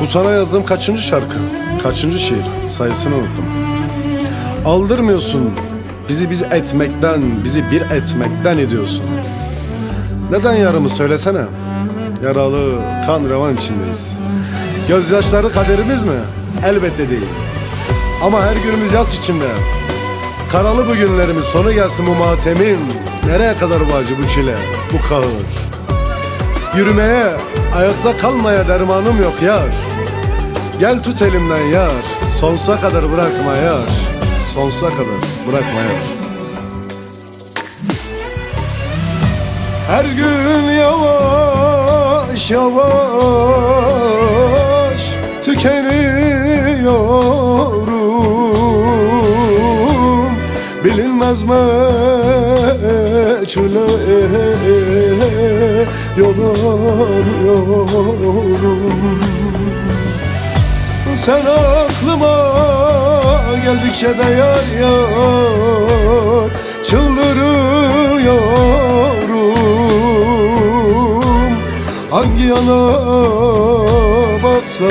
Bu sana yazdığım kaçıncı şarkı, kaçıncı şiir, sayısını unuttum. Aldırmıyorsun bizi biz etmekten, bizi bir etmekten ediyorsun. Neden yarımı söylesene. Yaralı kan revan içindeyiz. Gözyaşları kaderimiz mi? Elbette değil. Ama her günümüz yas içinde. Karalı bu günlerimiz, sonu gelsin bu matemin. Nereye kadar bu acı, bu çile, bu kahır? Yürümeye, ayakta kalmaya dermanım yok yar. Gel tut elimden yar, sonsuza kadar bırakma yar. Sonsuza kadar bırakma yar. Her gün yavaş yavaş tükeniyorum. Bilinmez meçhule yol arıyorum. Sen aklıma geldikçe de yar yar çıldırıyorum. Hangi yana baksam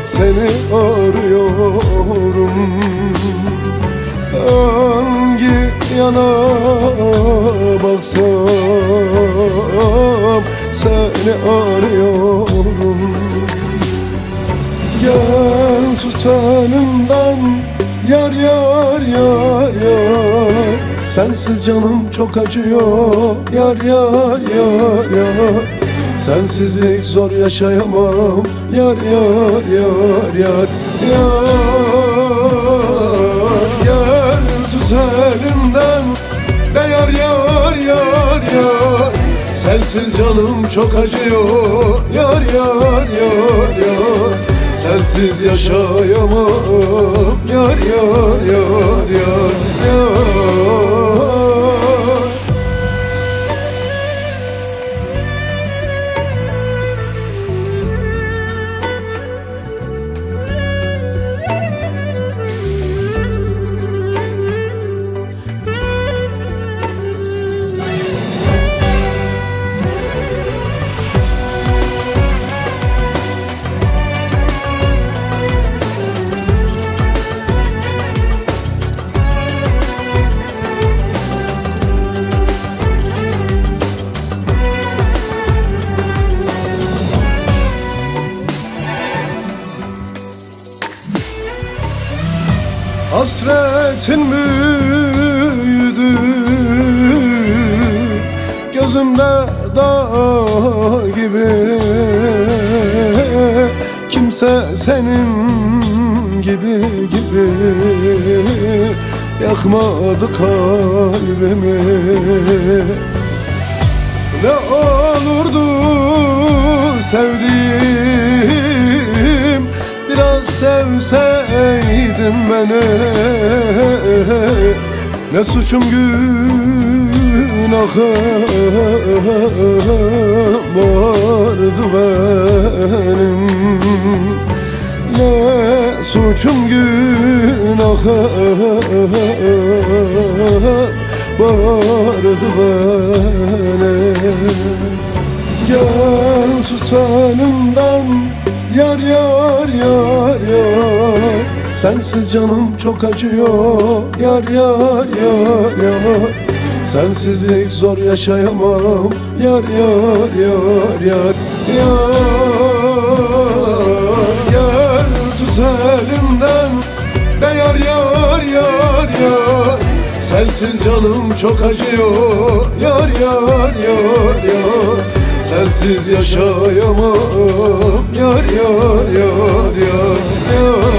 seni arıyorum. Hangi yana baksam seni arıyorum. Gel tut elimden yar yar yar yar. Sensiz canım çok acıyor yar yar yar yar. Sensizlik zor yaşayamam yar yar yar yar yar. Gel tut elimden de yar yar yar yar. Sensiz canım çok acıyor yar yar yar yar. Sensiz yaşayamam yar yar yar yar yar. Hasretin büyüdü, gözümde dağ gibi. Kimse senin gibi yakmadı kalbimi. Ne olurdu sevdiğim, biraz sevseydin beni. Ne suçum günahım vardı benim. Ne suçum günahım vardı benim. Gel tut elimden yar yar yar yar. Sensiz canım çok acıyor yar yar yar yar. Sensizlik zor yaşayamam yar yar yar yar yar. Gel tut elimden de yar yar yar yar. Sensiz canım çok acıyor yar yar yar yar. Sensiz yaşayamam yar yar yar yar yar.